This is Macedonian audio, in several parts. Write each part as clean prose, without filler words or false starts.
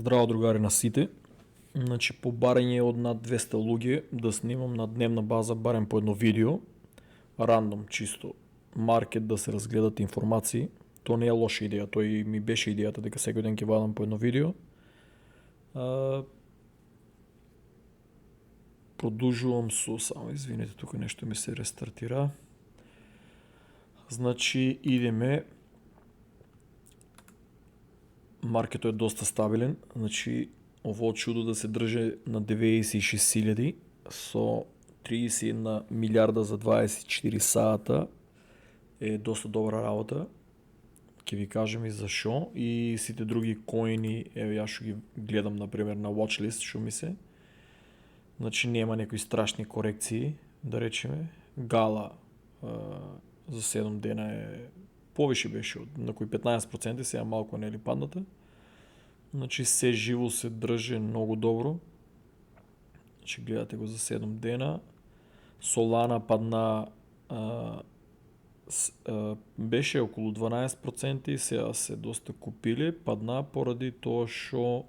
Здраво, другари на сите. Значи по барење од над 200 луѓе да снимам на дневна база барем по едно видео, рандом чисто, маркет да се разгледат информации. То не е лоша идеја, тој ми беше идејата дека секој ден ќе вадам по едно видео. Продолжувам со, само извинете, тука нешто ми се рестартира. Значи идеме. Маркетот е доста стабилен, значи ово чудо да се држи на 96.000 со 31 милиарда за 24 сата е доста добра работа. Ќе ви кажем и за шо, и сите други коини, еве јас што ги гледам например на watchlist, што ми се. Значи нема некои страшни корекции, да речеме. Гала за 7 дена е повише беше од на кои 15%, сега малку нели падната. Значи се живо се држи многу добро. Значи гледате го за 7 дена. Солана падна беше околу 12% и сега се доста купиле, падна поради тоа што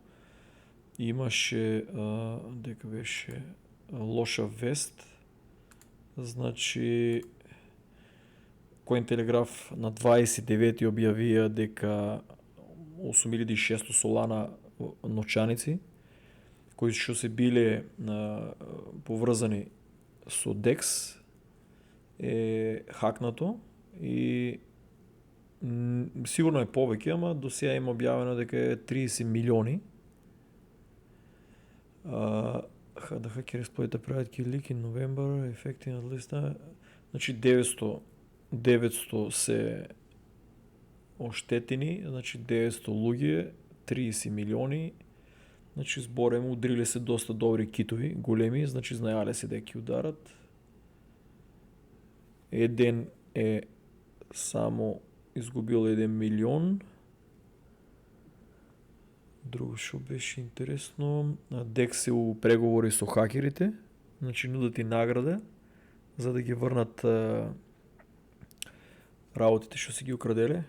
имаше дека беше лоша вест. Значи Коинтелеграф на 29 објавија дека 8600 Солана новчаници кои што се биле поврзани со DEX е хакнато и сигурно е повеќе, ама до сега има објавено дека е 30 милиони. The hacker exploited private key leak in November, affecting at least значи 900 се оштетени, значи 900 луѓе, 30 милиони, значи зборем удриле се доста добри китови, големи, значи знаеле се дека ќе ударат. Еден е само изгубил 1 милион. Друго што беше интересно, DEX е у преговори со хакерите, значи нудат и награда за да ги врнат работите што си ги украделе.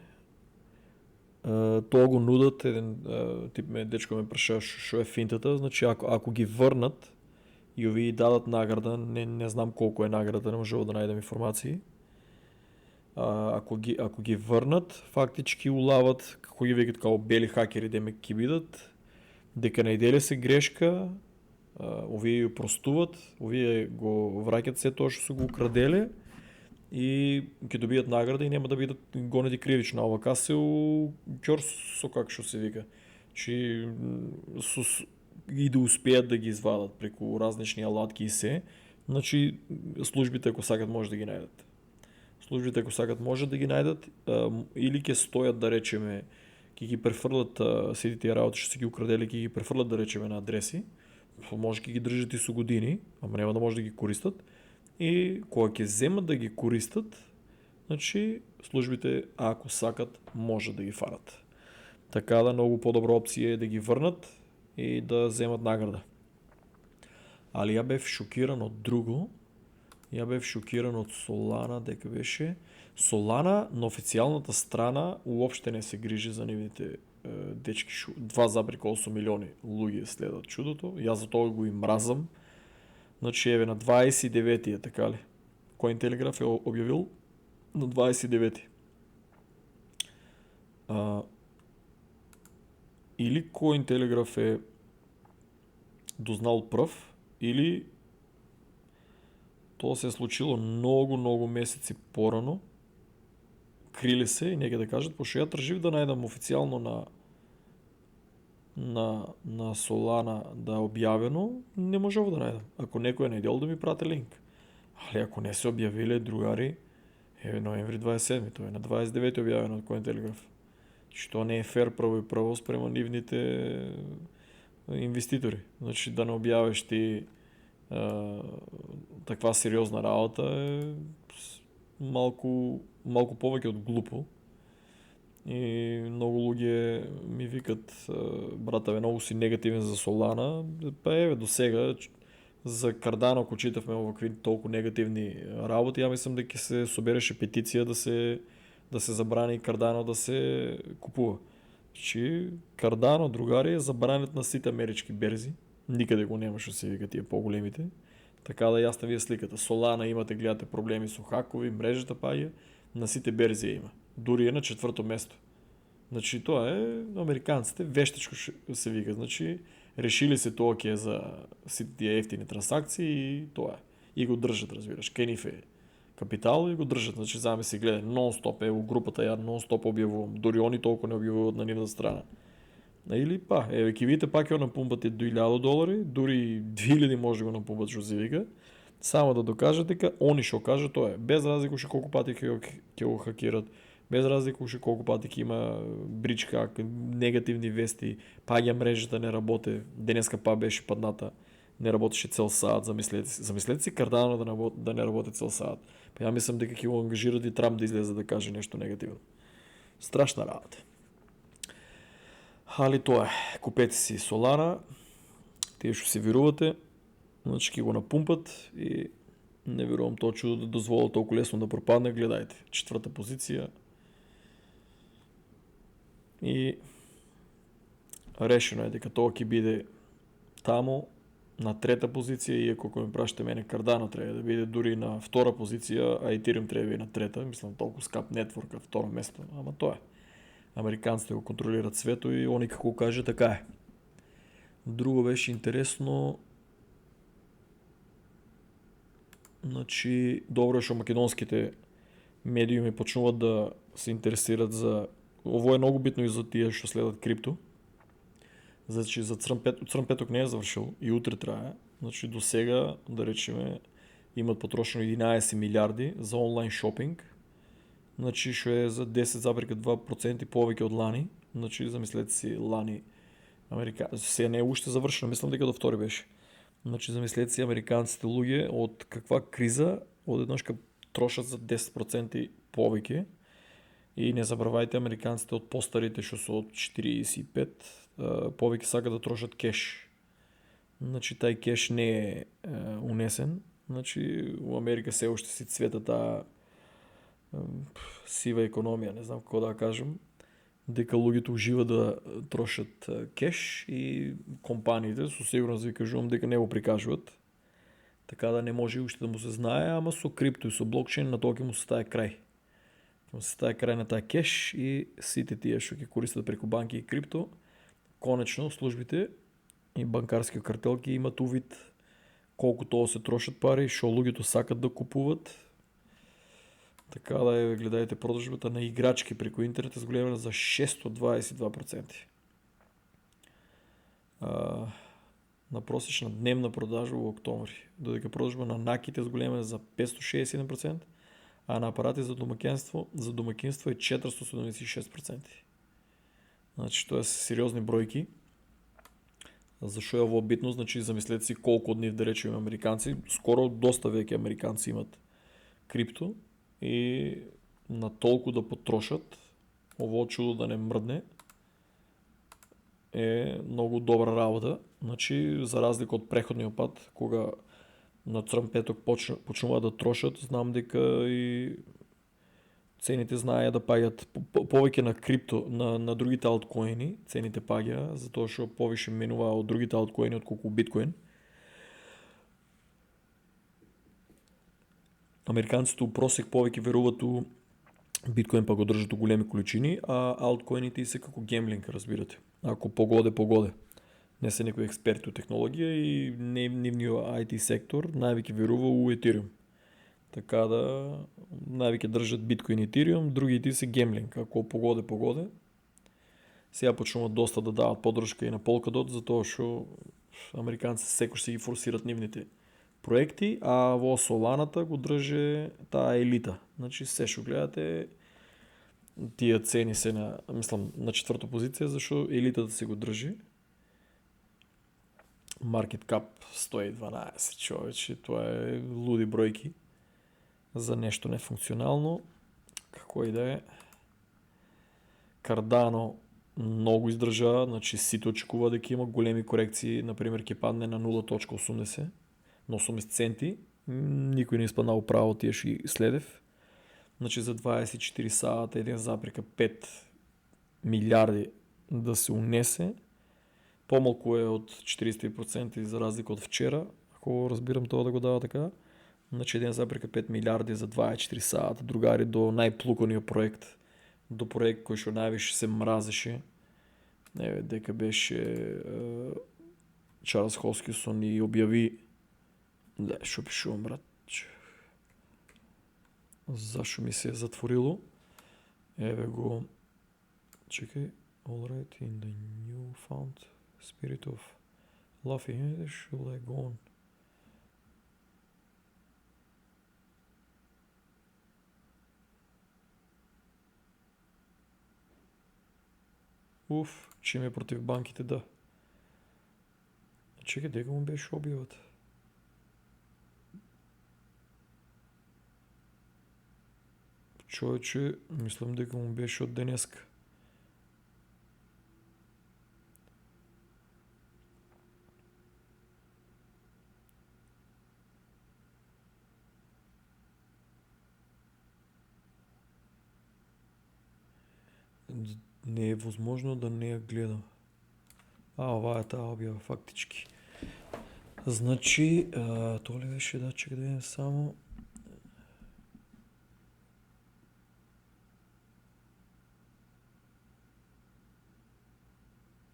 Тоа го нудат, еден дечко ме праша што е финтата, значи ако ги врнат и овие дадат награда, не знам колку е награда, не можев да најдам информации. Ако ги врнат, фактички улават, како ги викат као бели хакери демек ќе бидат, дека најделе се грешка, овие ја простуват, овие го враќат се тоа што се го украделе и ќе добијат награда и нема да бидат гонети кривично, а вака се у ќор со как што се вика. Чи и да успеат да ги извадат преку различни алатки и се, значи службите ако сакат може да ги најдат. Службите ако сакат може да ги најдат или ќе стојат да речеме, ќе ги префрлат сите тие работи што се ги украделе, ќе ги префрлат да речеме на адреси, може ќе ги држат и со години, ама нема да може да ги користат. И кога ќе земат да ги користат, значи службите ако сакат може да ги фарат. Така да многу подобра опција е да ги врнат и да земат награда. Али ја бев шокиран од друго. Ја бев шокиран од Солана, дека беше Солана на официјалната страна уопште не се грижи за нивните дечки, 2,8 милиони луѓе следат чудото. Јас за тоа го и мразам. Значи еве на 29 е, така ли? Коинтелеграф е објавил на 29. Или Коинтелеграф е дознал прв, или тоа се е случило многу месеци порано. Криле се и нека да кажат, пошто ја тржив да најдам официјално на Солана да е објавено, не можев да најдам. Ако некој е најдел да ми прати линк. Али ако не се објавиле, другари, еве ноември 27, тоа е на 29 објавено од Коинтелеграф. Што не е фер прво спрема нивните инвеститори. Значи да не објавиш ти таква сериозна работа е малку повеќе од глупо. И многу луѓе ми викат, братаве, многу си негативен за Солана, па еве до сега за Cardano ако читавме овакви толку негативни работи, ја мислам дека се собереше петиција да се забрани Cardano да се купува. Че Cardano, другари, забранят на сите амерички берзи. Никъде го нямаше, се вика, тия по-големите. Така да ясна вие сликата. Solana имате, гледате проблеми с хакови, мрежата пая, на сите берзи има. Дори е на четвърто место. Значи това е американците, вещичко се вика. Значи решили се това ке за тия ефтини транзакции и това е. И го държат, разбираш. Кениф е капитал и го държат. Значи заедно се гледа нон-стоп, групата я нон-стоп обявувам. Дори они толкова не обявуват на нивната страна. Или ки видите пак я напумпате до $1000, дори 2000 може да го напумпат, що се вика. Само да докажат дека они ще кажат тоа е. Без разлика ще колко пати ќе го хакират, без разлика ще колко пати ќе има брич хак, негативни вести, паѓа мрежата не работи, денеска беше падната, не работеше цел саат, замислете си Cardano да не работи цел саат. Па ја мислам дека ќе го ангажират и Трамп да излезе да каже нещо негативно. Страшна работа. Али тоа е, купете си Solana, тие што се верувате, значи ќе го напумпат и не верувам тоа чудо да дозволя толкова лесно да пропадне, гледайте, четврта позиция и решено е дека тоа ќе биде тамо на трета позиция, иако ако ми прашате мене Cardano трябва да биде дури на втора позиция, а Ethereum трябва да биде на трета, мислам толкова скап нетворка, второ место, ама тоа е. Американците го контролират свето и они како каже така е. Друго беше интересно. Значи, добро е што македонските медиуми почнуват да се интересират за... Ово е много битно и за тие што следат крипто. Значи, за Црн петок не е завршил и утре трае. Значи, до сега, да речеме, имат потрошено 11 милиарди за онлайн шопинг. Значи, што е за 10,2% повеќе од лани. Значи, замислете си, лани Сега не е уште завршено, мислам дека до втори беше. Значи, замислете си американците луѓе од каква криза одеднашка трошат за 10% повеќе. И не забравајте американците од постарите што се од 45, повеќе сакат да трошат кеш. Значи, тај кеш не е унесен. Значи, у Америка се уште си цвета таа сива економија, не знам како да кажам, дека луѓето уживаат да трошат кеш и компаниите со сигурност ви кажувам дека не го прикажуваат. Така да не може уште да му се знае, ама со крипто и со блокчейн на тоа ќе му се стае крај. Ќе му се стае крај на таа кеш и сите тие што ќе користат преку банки и крипто, конечно службите и банкарскиот картел ќе имат увид колку тоа се трошат пари, што луѓето сакат да купуват. Така да е, гледајте продажбата на играчки преку интернет е зголемена за 622%. На просечна дневна продажба во октомври, додека продажба на наките е зголемена за 561%, а на апарати за домакинство е 476%. Значи тоа се сериозни бројки. Зашо е ово битно? Значи замислете си колку од нив да речеме американци, скоро доста веќе американци имат крипто и на толку да потрошат, ово чудо да не мрдне е многу добра работа. Значи, за разлика од преходниот пат, кога на Црн петок почнуваат да трошат, знам дека и цените знаеа да паѓат повеќе на крипто, на другите алткоини, цените паѓа, затоа што повише менува од другите алткоини отколку биткоин. Американците у просек повеќе веруваат у биткоин, па го држат у големи количини, а алткоините се како гемлинг, разбирате. Ако погоде. Не се некои експерти у технологија и нивниот IT сектор највеќе верува у Ethereum. Така да највеќе држат биткоин и Ethereum, другите се гемлинг. Ако погоде. Сега почнуваат доста да дават поддршка и на Polkadot, затоа што американците секој се ги форсират нивните проекти, а во Соланата го држе таа елита. Значи се што гледате, тие цени се на четврта позиција, зашто елитата се го држи. Market cap 112, човече, тоа е луди бројки за нешто нефункционално. Како и да е. Cardano многу издржа, значи сите очекува дека има големи корекции, например ќе падне на 0.80, на 80 центи. Никој не испаднал право, тие што ги следев. Значи за 24 сата 1,5 милиарди да се унесе. По-малко е от 40% за разлика от вчера, ако разбирам това да го дава така. Значи 1,5 милиарди за 24 сата. Другари до най-плукания проект. До проект, който най-више се мразеше. Дека беше Чарлз Хоскинсон и обяви шо пишувам, брат. Защо ми се е затворило? Еве го. Чекай. Alright, in the newfound spirit of laughing, should I go on? Че ми е против банките, да. Чекай, дека му беше обявата. Човече, мислям дека му беше от денеска. Не е възможно да не я гледам. Това е тази обява, фактически. Значи, то ли беше, да, чекай да видим само.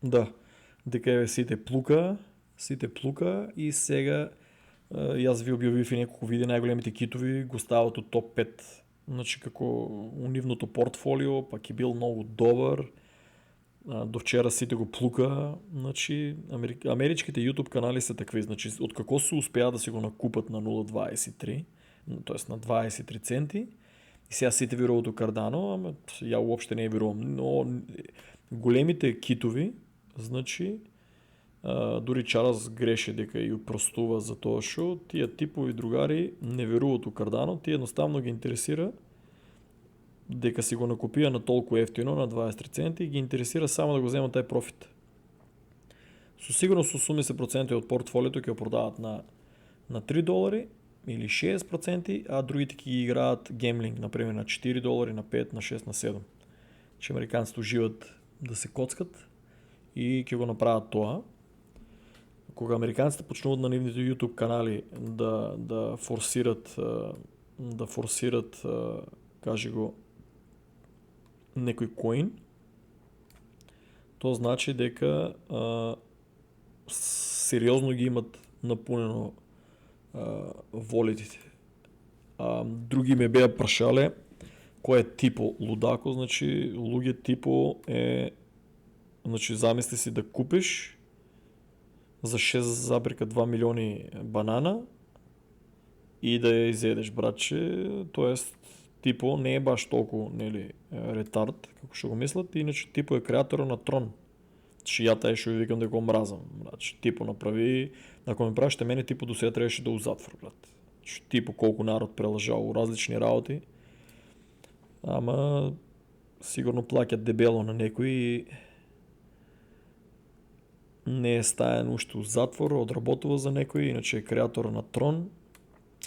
Да, дека сите плука и сега и аз ви обявих в няколко видео най-големите китови го стават от топ 5. Значи како унивното портфолио, пак е бил много добър. До вчера сите го плука. Значи, америкските YouTube канали са такви. Значи, от какво се успя да си го накупат на 0,23, т.е. на 23 центи. И сега сите вируват до Кардано, ама я въобще не е вирувам. Но големите китови, значи, дори Чарлз греше дека и простува за тоа шо, тия типови другари не веруват у Кардано, тие едноставно ги интересира дека си го накупија на толку ефтино, на 23 центи, и ги интересира само да го вземат тај профит. Со сигурност 80% од портфолиото ќе го продават на $3 или 6%, а другите ќе ги играат гемлинг, например на $4, на 5, на 6, на 7. Че американците уживат да се коцкат и ќе го направат тоа. Кога американците почнуват на нивните YouTube канали да форсират, кажи го, некој коин, то значи дека сериозно ги имат напунено волетите. Други ме беа прашале кој е типо лудако, значи луѓе типо е, значи замисли си да купиш за 6,2 милиони банана и да ја изедеш, братче, тоест типо не е баш толку, нели, ретард, како што го мислат, иначе типо е креатор на Трон. Че ја тај што ви викам дека го мразам, значи типо направи, ако ме прашате мене, типо до сега требаше да у затвор, брат. Типо колку народ прелажал у различни работи, ама сигурно плаќат дебело на некој и не е стаен уште у затвор, одработува за некој, иначе е креатор на Трон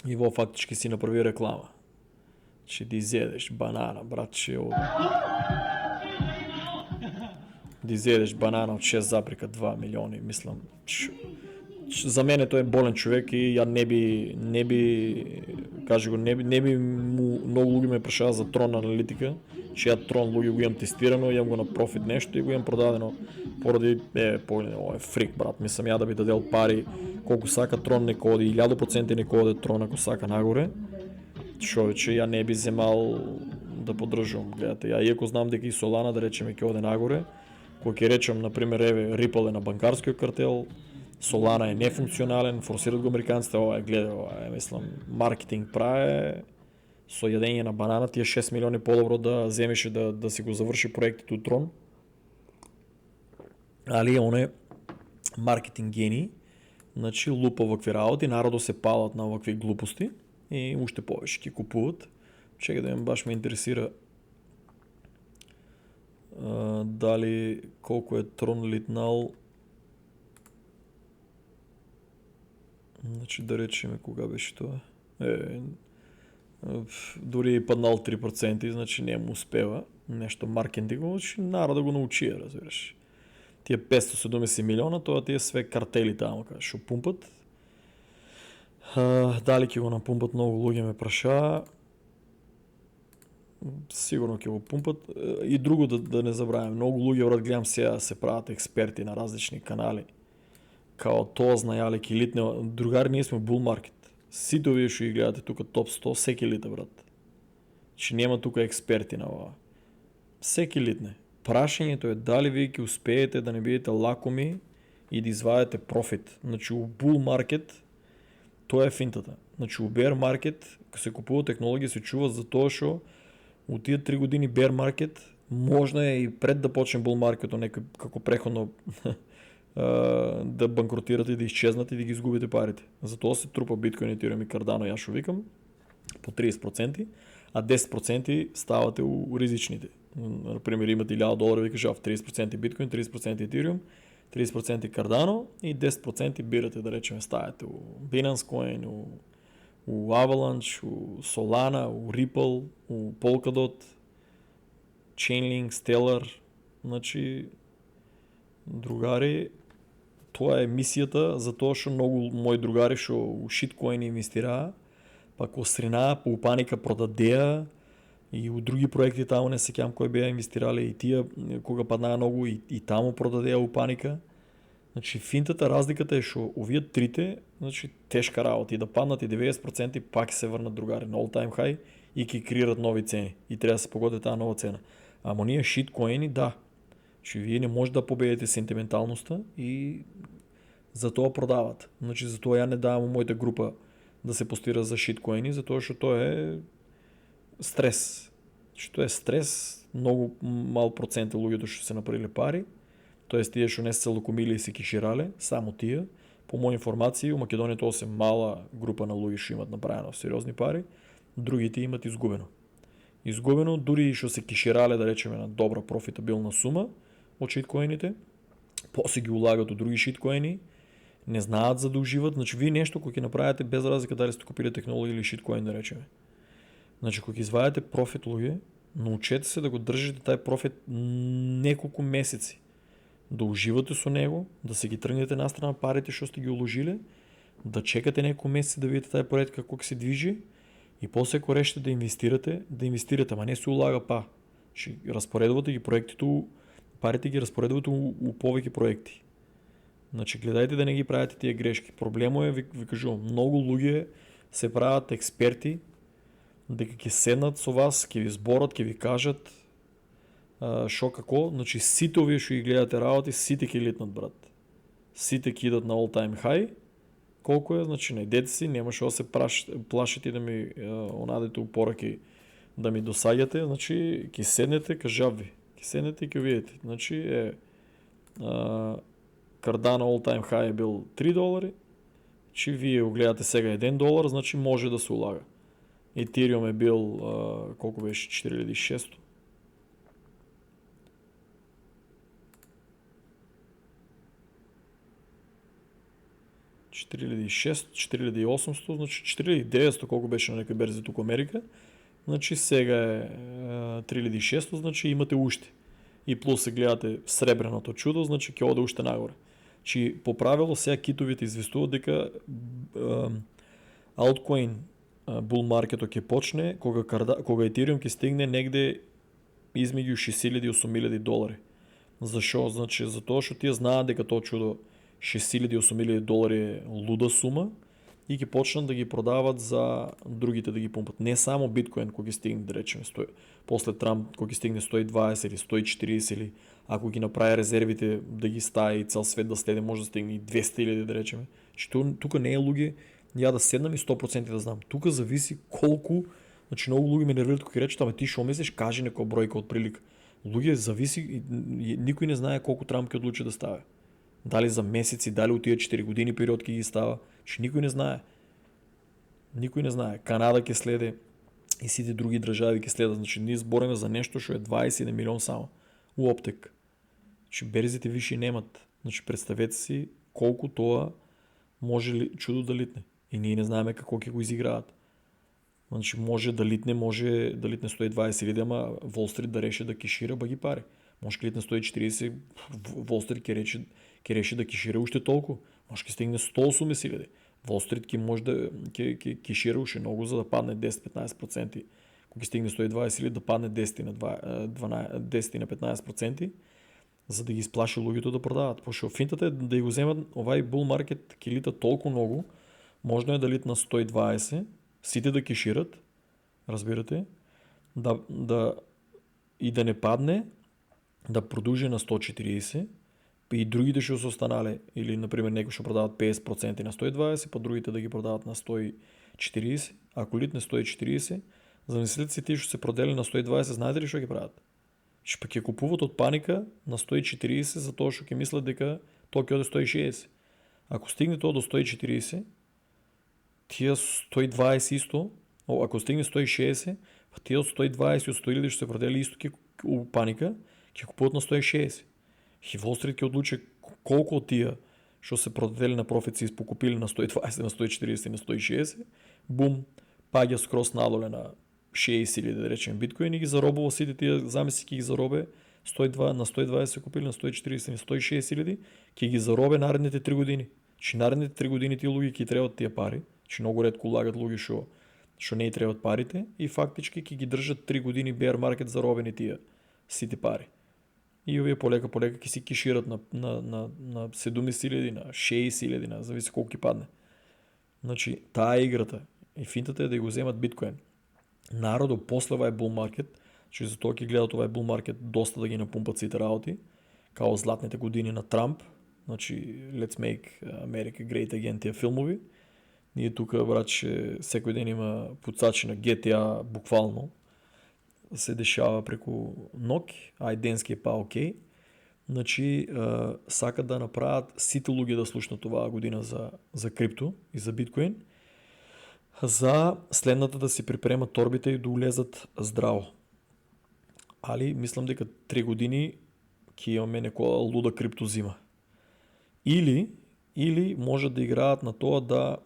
и во фактички си направи реклама. Че да изедеш банана, братче, да изедеш банана од 6,2 милиони, мислам. За мене тој е болен човек и ја не би кажи го, не би му, многу луѓе ме прашаат за Трон аналитика, че ја Трон луѓе го имам тестирано, имам го на профит нешто и го имам продадено поради, ова е фрик, брат, мислам ја да би дадел пари, колку сака Трон нека оди, 1000% нека оди Трон ако сака нагоре. Човече, ја не би земал да поддржувам, гледате, ја иако знам дека и Солана, да речеме, ќе оде нагоре, кој ќе речем, например, Ripple е на банкарскиот картел, Solana е нефункционален, форсират го американците, ова е, мислам, маркетинг праве, со јадење на банана, тие 6 милиони подобро да земеше да си го заврши проектите у Трон. Али он е маркетинг гени, значи лупа вакви работи, народо се палат на вакви глупости и уште повеќе ќе купуват. Чекај да баш ме интересира дали колку е Трон литнал. Значи да речеме кога беше тоа. Дори е паднал 3%, значи не му успева. Нешто маркетингово, значи народа го научија, разбираш. тия 570 милиона, тоа тие све картели тамо што пумпат. Дали ќе го напумпат многу луѓе ме праша. Сигурно ќе го пумпат. И друго да не забравям, многу луѓе брат гледам сега се прават експерти на различни канали. Као тоа знаеле ќе литне, другари ние сме bull market. Сите овие што ги гледате тука топ 100, секи лите брат. Че нема тука експерти на ова. Секи литне. Прашањето е дали вие ќе успеете да не бидете лакоми и да извадите профит. Значи у bull market тоа е финтата. Значи у bear market кога се купува технологија се чува за тоа што у тие 3 години bear market можно е и пред да почне bull market некој како преходно да банкротирате и да изчезнате и да ги изгубите парите. Затоа се трупа биткоин, етириум и кардано, јас што викам, по 30%, а 10% ставате у ризичните. Например, имате $1000, ви кажав 30% биткоин, 30% етириум, 30% кардано и 10% бирате, да речеме, ставате у Binance Coin, у Avalanche, у Solana, у Ripple, у Polkadot, Chainlink, Stellar. Значи, другари, тоа е мисијата, затоа што многу мои другари што у шиткоини инвестираа, па косринаа, по упаника продадеа и у други проекти таму не сеќавам кои беа инвестирале и тие кога паднаа многу и таму продадеа упаника. Значи финтата, разликата е што овие трите, значи тешка работа и да паднат и 90% пак се врнат другари на all time high и ќе креират нови цени и треба да се погоди таа нова цена. Ама ние шиткоини да. Че вие не може да победите сентименталноста и затоа продават. Значи затоа ја не давам у мојата група да се постира за шиткоини, затоа што тоа е стрес. Што е стрес, многу мал процент луѓето што се направиле пари, тоест тие што не се локомили и се киширале, само тие. По мои информации, у Македонија тоа се мала група на луѓе што имат направено сериозни пари, другите имат изгубено. Изгубено, дури и што се киширале, да речеме, на добра профитабилна сума од шиткоините, после ги улагат у други шиткоини, не знаат за да уживат. Значи вие нешто кој ќе направите без разлика дали сте купиле технологија или шиткоин, да речеме. Значи кога ќе извадите профит луѓе, научете се да го држите тај профит неколку месеци. Да уживате со него, да се ги тргнете настрана парите што сте ги уложиле, да чекате неколку месеци да видите тај проект како ќе се движи и после кога решите да инвестирате, ама не се улага па. Значи распоредувате ги проектите, парите ги распоредувате у повеќе проекти. Значи гледајте да не ги правите тие грешки. Проблемот е, ви кажувам, многу луѓе се прават експерти, дека ќе седнат со вас, ќе ви зборат, ќе ви кажат шо како. Значи сите овие што ги гледате работи, сите ќе летнат, брат. Сите ќе идат на all time high. Колку е, значи најдете си, нема што да се плашите да ми онадете упораки да ми досаѓате, значи ќе седнете, кажав ви. Ќе седнете и ќе видите. Значи Cardano all time high е бил $3, че вие го гледате сега $1, значи може да се улага. Ethereum е бил колко беше 4600. 4800, значи 4900 колко беше на некој берзи тук Америка. Значи сега е 3600, значи имате уште. И плюс се гледате сребреното чудо, значи ќе оде уште нагоре. Чи по правило сега китовите известуваат дека altcoin bull маркетот ќе почне кога Ethereum ќе стигне негде измеѓу $6000 и $8000. Зашо? Значи затоа што тие знаат дека тоа чудо $6000 и $8000 е луда сума и ќе почнат да ги продават за другите да ги пумпат. Не само биткоин кога ќе стигне, да речеме, после Трамп кога ќе стигне 120 или 140 или ако ги направи резервите да ги стави и цел свет да следе, може да стигне и 200,000, да речеме. Што тука не е луѓе ја да седнам и 100% да знам. Тука зависи колку, значи многу луѓе ме нервират кога речат, ама ти што мислиш, кажи некоја бројка од прилика. Луѓе зависи, никој не знае колку Трамп ќе одлучи да стави. Дали за месеци, дали у тие 4 години период ќе ги става, че никој не знае. Никој не знае. Канада ќе следе и сите други држави ќе следат. Значи ние збориме за нешто што е 21 милион само у оптек. Значи берзите виши немат. Значи представете си колку тоа може ли чудо да литне. И ние не знаеме како ќе го изиграат. Значи може да литне 120 или ама Wall Street да реши да кешира ба ги пари. Може клит на 140, Wall Street ке реши да кешира още толкова. Може ке стигне 180 хиляди. Wall Street ке може да кешира още много, за да падне 10-15%. Ако ке стигне 120 хиляди, да падне 10 на 10 на 15%, за да ги изплаши лугито да продават. Защото финтата е да го вземат, ovaj bull маркет ке лита толкова много, можно е да лит на 120, сите да кешират, разбирате, и да не падне, да продължи на 140, и другите ще са останали, или например някои ще продават 50% на 120, па другите да ги продават на 140. Ако литне 140, замислите си, ти ще се продели на 120, знаете ли що ги правят? Ще пък я купуват от паника на 140, за то ще мислят дека Токио е 160. Ако стигне то до 140, тия 120 исто, ако стигне 160, тия от 120 и от 100 ще се продели исто паника, ке купуват на 160. И Wall Street ке отлучи колко от тия, що се продели на профит, си изпокупили на 120, на 140 и на 160, бум, пагя скрос надоле на 60 или да речем биткоин и ги заробува сите тия замисли, ке ги заробе 102, на 120 се купили, на 140 на 160 хиляди, ке ги заробе наредните 3 години. Че наредните 3 години тия луги ке трябват тия пари, че много редко лагат луги, що не й трябват парите и фактически ке ги държат 3 години bear маркет заробени тия сите пари. И вие полека ке си кешират на 70 хиляди, на 60 хиляди, на зависи колко ки падне. Значи, тая е играта. И финтата е да го вземат биткоин. Народо после това е bull маркет, че за това ки гледа това е bull маркет доста да ги напумпат сите работи, као златните години на Трамп, значи Let's Make America Great Again тия филмови. Ние тук, братче, всеки ден има подсачи на GTA буквално. Се дешава преко ноки, денски е па окей. Значи, сакат да направят сите луги да слушнат това година за крипто и за биткоин, за следната да си припремат торбите и да улезат здраво. Али, мислям дека 3 години ки имаме некоя луда криптозима. Или може да играят на това да,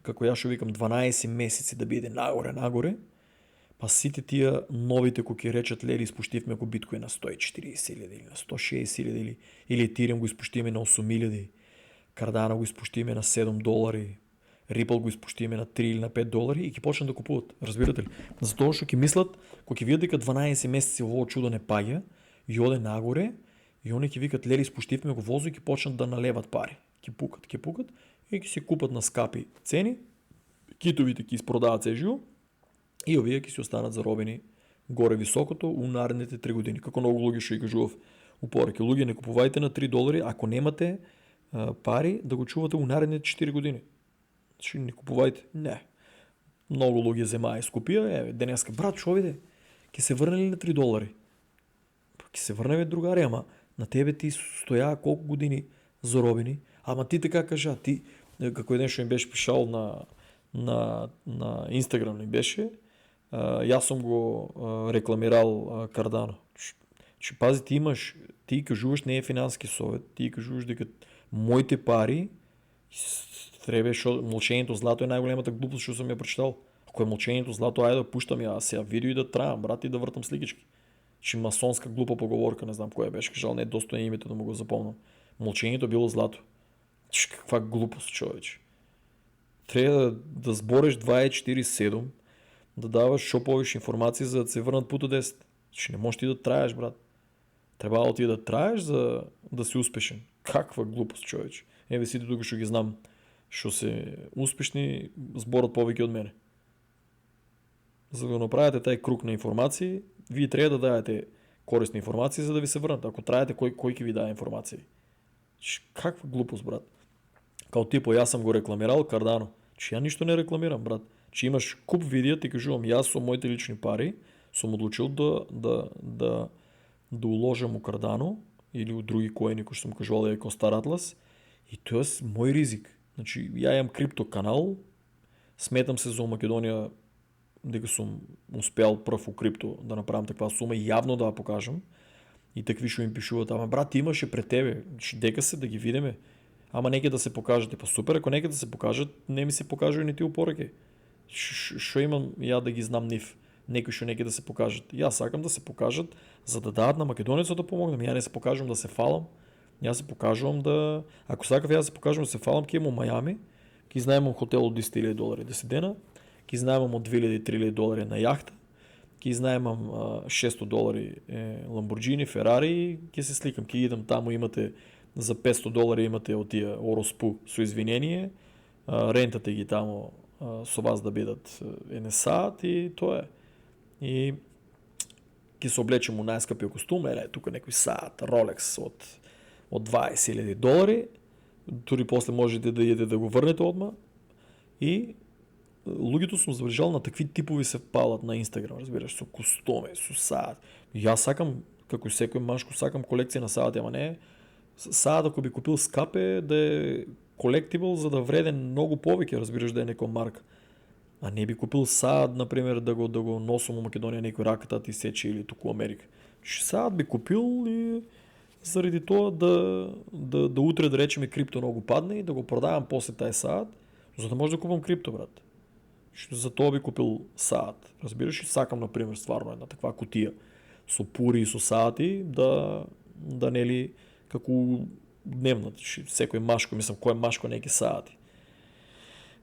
како ја шо викам, 12 месеци да биде нагоре, па сите тия новите кои речат лели изпуштивме го биткоин на 140 хиляди или на 160 хиляди или Ethereum го изпуштиме на 8 хиляди, Cardano го изпуштиме на 7 долари, Ripple го изпуштиме на 3 или на 5 долари и ги почнат да купуват. Разбирате ли? Затоа што ки мислят, кога видят дека 12 месеци ово чудо не паѓа и оде нагоре, и они ки викат лели изпуштивме го возо и ки почнат да налеват пари. Ки пукат и ки се купат на скапи цени, китовите ки изпродават се живо и овие ки си останат заробени горе високото у наредните 3 години. Како много луѓе што и кажував упореки. Луѓе, не купувајте на 3 долари, ако немате пари да го чувате у наредните 4 години. Ще не купувайте. Не. Много луѓе зема и скупија. Денеска, брат, шо виде? Ке се върне ли на 3 долари? Ке се върне, другари, ама на тебе ти стоя колко години заробени. Ама ти така кажа, ти, како еден што им беше пишал на Instagram ни беше, јас сум го рекламирал Cardano. Че пази, ти кажуваш, не е финански совет, ти кажуваш дека моите пари треба, мълчението злато е най-големата глупост, що съм я прочитал. Ако е мълчението злато, айде да пущам я сега видео и да траям, брат, и да въртам сликички. Че масонска глупа поговорка, не знам коя беше кажал, не е достойно името да му го запомням. Мълчението било злато. Каква глупост, човече. Трябва да сбориш 24/7, да даваш шо повече информация, за да се върнат путо 10. Че не можеш ти да траеш, брат. Трябва ти да траеш, за да си успешен. Каква глупост, човече. Еве си тук ще ги знам, що се успешни, сборят повече от мене. За да направите taj круг на информации, вие трябва да дадете корисни информации, за да ви се върнат. Ако траете, кой ки ви дава информация? Каква глупост, брат. Као типо, аз съм го рекламирал Cardano. Че я нищо не рекламирам, брат. Че имаш куп видеа, ти кажувам, аз съм моите лични пари, съм отлучил да уложам у Cardano или у други коини, кои съм кажувал да е Star Atlas. И тоа е мой ризик. Значи, ја имам крипто канал, сметам се за Македонија дека сум успял прв у крипто да направам таква сума и јавно да ја покажам. И такви што им пишуват, ама брат, имаше пред тебе, дека се да ги видиме. Ама неке да се покажете. Па супер, ако неке да се покажат, не ми се покажа и ни ти упореки. Шо имам ја да ги знам нив? некои што неќе да се покажат. Јас сакам да се покажат за да дадат на македонецот да помогнем. Ја не се покажувам да се фалам. Јас се покажувам да ако сакав јас се покажувам да се фалам, ќе имам Мајами, ќе изнајмам хотел од $10,000 10 дена, ќе изнајмам од $2,000-3,000 на јахта, ќе изнајмам $600 Lamborghini, Ferrari, ќе се сликам, ќе идам таму, имате за $500 имате од тие Ороспу со извинение, рентате ги таму со вас да бидат еден саат и тоа е. И ќе се облечем у најскапиот костум, тука некој саат, Rolex од $20,000, дури после можете да идете да го врнете одма и луѓето сум забележал на такви типови се палат на Инстаграм, разбираш, со костуми, со саат. Јас сакам, како и секој машко, сакам колекција на саати, ама не саат ако би купил скап да е колектибл за да вреде многу повеќе, разбираш, да е некоја марка. А не би купил саат, например, да го носам у Македонија некој раката ти сече или туку Америка. Саат би купил и заради тоа да утре да речеме крипто многу падне и да го продавам после тај саат, за да може да купам крипто, брат. За тоа би купил саат. Разбираш, и сакам, например, стварно една таква кутија со пури и со саати да нели како дневна, секој машко, мислам, кој машко неки саати.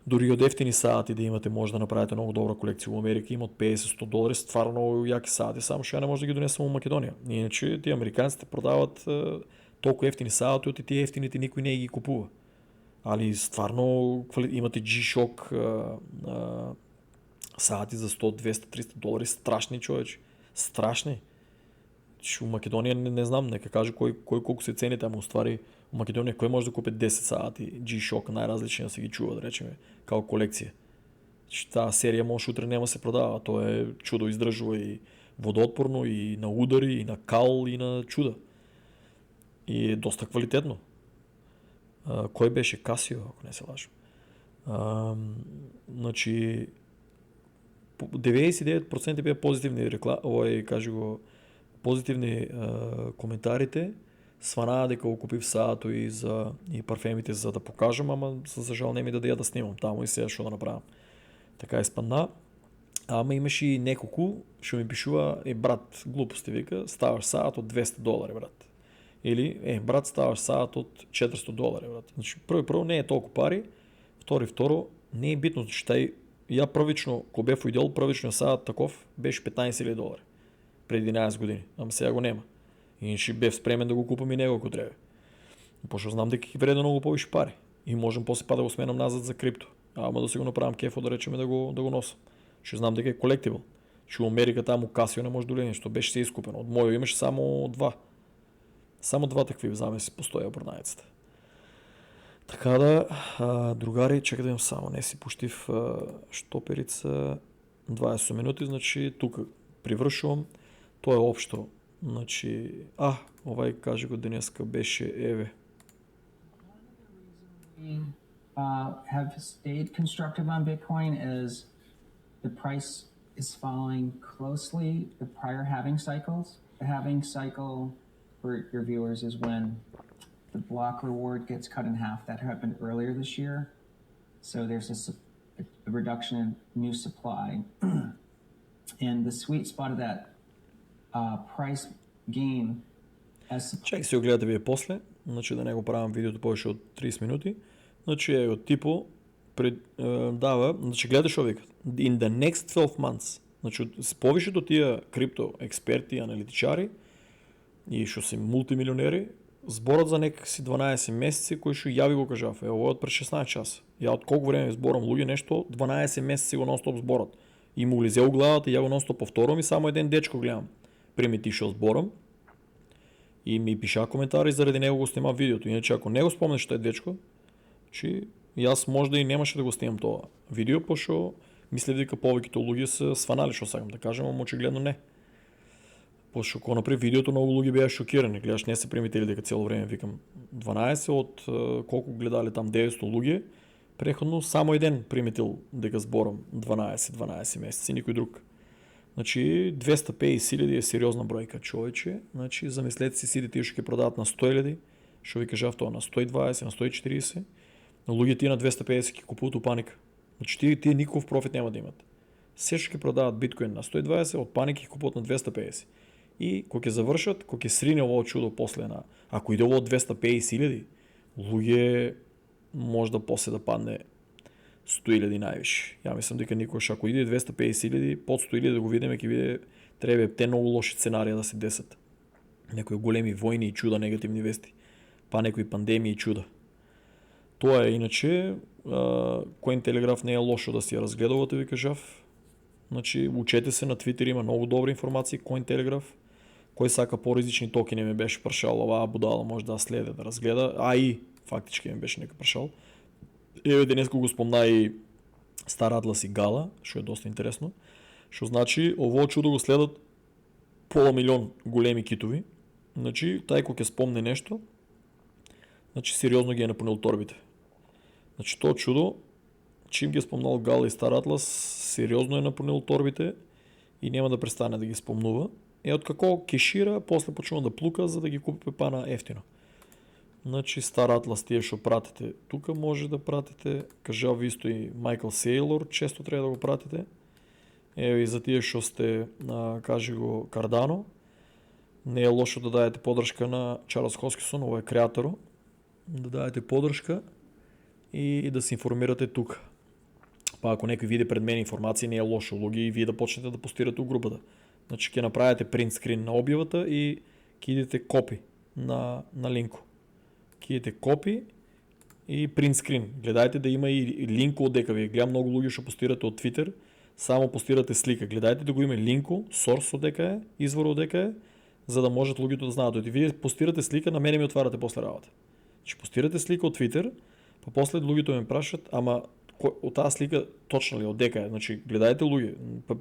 Дури од ефтини саати да имате, може да направите многу добра колекција во Америка, има од $50-100, стварно многу јаки саати, само што ја не може да ги донесам во Македонија. Иначе тие американците продаваат толку ефтини саати, и тие ефтините никој не ги купува. Али стварно имате G-Shock саати за $100, $200, $300, страшни, човече. Страшни. У Македонија не знам, нека каже кој колку се цените, ама уствари у Македонија кој може да купи 10 саати G-Shock најразлични да се ги чува, да речеме, као колекција. Таа серија може утре нема се продава, тоа е чудо, издржува и водоотпорно и на удари и на кал и на чуда. И е доста квалитетно. Кој беше Casio, ако не се лажам. Значи 99% беа позитивни позитивни коментарите. Сванаа дека го купив саато и парфемите за да покажам, ама за жал не ми даде да снимам таму и сега што да направам. Така испадна. Ама имаше и неколку што ми пишува, брат, глупости вика, ставаш саат од $200, брат. Или, брат, ставаш саат од $400, брат. Значи, прво не е толку пари, второ, не е битно, значи, ја првично, ко бев уидел, првично саат таков беше $15,000 пред 11 години, ама сега го нема. Иначе бев спремен да го купам и него ако треба. Пошто знам дека ќе вреде многу повише пари и можам после да го сменам назад за крипто. Ама да си го направам кефо, да речеме, да го носам. Што знам дека е колектибл. Што у Америка таму Casio не може да улене, што беше се искупено. Од мојо имаше само два. Само два такви замеси постоја продавницата. Така да, другари, чекай да имам само, не си пуштив штоперица 20 минути, значи тука привршувам. Тоа е општо. Значи, овај каже го денеска беше еве. Have stayed constructive on Bitcoin is the price is following closely the prior halving cycles. The halving cycle for your viewers is when the block reward gets cut in half. That happened earlier this year. So there's a reduction in new supply. And the sweet spot of that price gain as... Чекай си го гледате вие после, значи да не го правам видеото повече од 30 минути. Значи е од типо дава, значи гледаш овик in the next 12 months. Значи с повишето тие крипто експерти, аналитичари и што се мултимилионери, зборот за некакси 12 месеци кои што ја ви го кажав. Ово од пред 16 часа. Ја од колку време зборам луѓе нешто, 12 месеци го нонстоп зборот. И му влезе у главата, ја го нонстоп повторувам и само еден дечко гледам. Примити што зборам. И ми пиша коментари заради него го снимам видеото. Иначе ако не го спомнеш што е дечко, че јас можда и немаше да го снимам тоа видео, пошто мислев дека повеќето луѓе се сванали, што сакам да кажам, ама очигледно не. Пошто кога направи видеото, многу луѓе беа шокирани. Гледаш, не се приметили дека цело време викам 12 од колку гледале там 900 луѓе, преходно само еден приметил дека зборам 12 месеци, никој друг. Значи 250.000 е сериозна бројка, човече. Значи замислете си сите тие што ќе продават на 100.000, што ви кажав тоа на 120, на 140, но луѓето тие на 250 ќе купуваат у паника. Значи тие никаков профит нема да имат. се што ќе продават биткоин на 120, од паника ќе купуват на 250. И кога ќе завршат, кога ќе срине ово чудо после на, ако иде ово 250.000, луѓе може да после да падне 100.000 највише. Ја мислам дека никош ако иде 250.000, под 100.000 да го видиме ќе биде треба те многу лоши сценарија да се десат. Некои големи војни и чуда, негативни вести, па некои пандемии и чуда. Тоа е иначе, Cointelegraph не е лошо да си ја разгледувате, ви кажав. Значи, учете се на Twitter, има многу добри информации, Cointelegraph. Кој сака поризични токени ми беше прашал, оваа будала може да следе, да разгледа, а и фактички ми беше некој прашал. Еве денеска го спомна и Star Atlas и Gala, што е доста интересно. Што значи, ово чудо го следат пола милион големи китови. Значи, тај кој ќе спомне нешто, значи сериозно ги е напунил торбите. Значи, тоа чудо, чим ги е спомнал Gala и Star Atlas, сериозно е напунил торбите и нема да престане да ги спомнува. Е, од како кешира, после почнува да плука за да ги купи пана ефтино. Значи, Star Atlas тие што пратите, тука може да пратите, кажав исто и Michael Saylor, често треба да го пратите. Ево и за тие што сте, кажи го, Cardano, не е лошо да дајете подршка на Чарлс Хоскинсон, овој е креаторо, да дајете подршка и да се информирате тука. Па ако некој види пред мене информации, не е лошо, луѓе, и вие да почнете да постирате у групата. Значи ќе направите принт скрин на објавата и ќе идете копи на линко. Ќе идете копи и принт скрин. Гледајте да има и линко од дека вие. Гледам многу луѓе што постирате од Twitter, само постирате слика. Гледајте да го има линко, source од дека е, извор од дека е, за да можат луѓето да знаат. И вие постирате слика, на мене ми отварате после работа. Значи постирате слика од Twitter, па после луѓето ме прашат, ама од таа слика точно ли од дека е? Значи гледајте луѓе.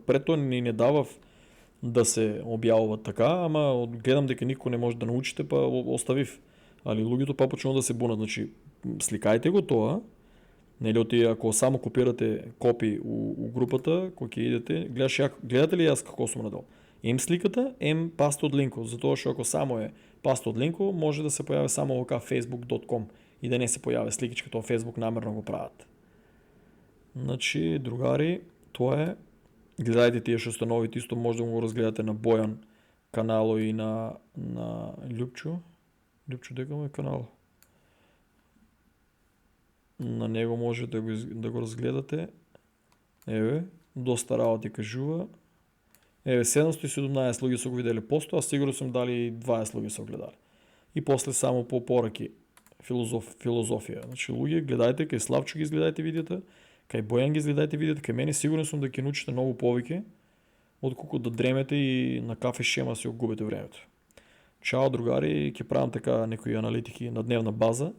Пред тоа не давав да се објавуваат така, ама гледам дека никој не може да научите, па оставив. Али луѓето па почнува да се бунат. Значи сликајте го тоа. Нели оти ако само копирате копи у групата, кога ќе идете, гледате ли јас како сум надол? Ем сликата, ем паста од линко, затоа што ако само е паста од линко, може да се појави само ока facebook.com и да не се појави сликичка, тоа Facebook намерно го прават. Значи, другари, тоа е. Гледајте тие што сте новите, исто може да го разгледате на Бојан канало и на Љупчо. Љупчо дека му е канал. На него може да го разгледате. Еве, доста работи кажува. Еве, 717 луѓе се го виделе посто, а сигурно сум дали 20 луѓе се гледале. И после само по пораки филозофија. Значи, луѓе, гледајте, кај Славчо ги изгледајте видеото, кај Бојан ги изгледајте видеото, кај мене сигурно сум да ќе научите многу повеќе, отколку да дремете и на кафе шема си губите времето. Чао, другари, ќе правам така некои аналитики на дневна база.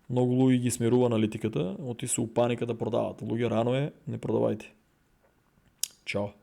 Многу луѓе ги смирува аналитиката, оти се у паника да продават. Луѓе, рано е, не продавајте. Чао.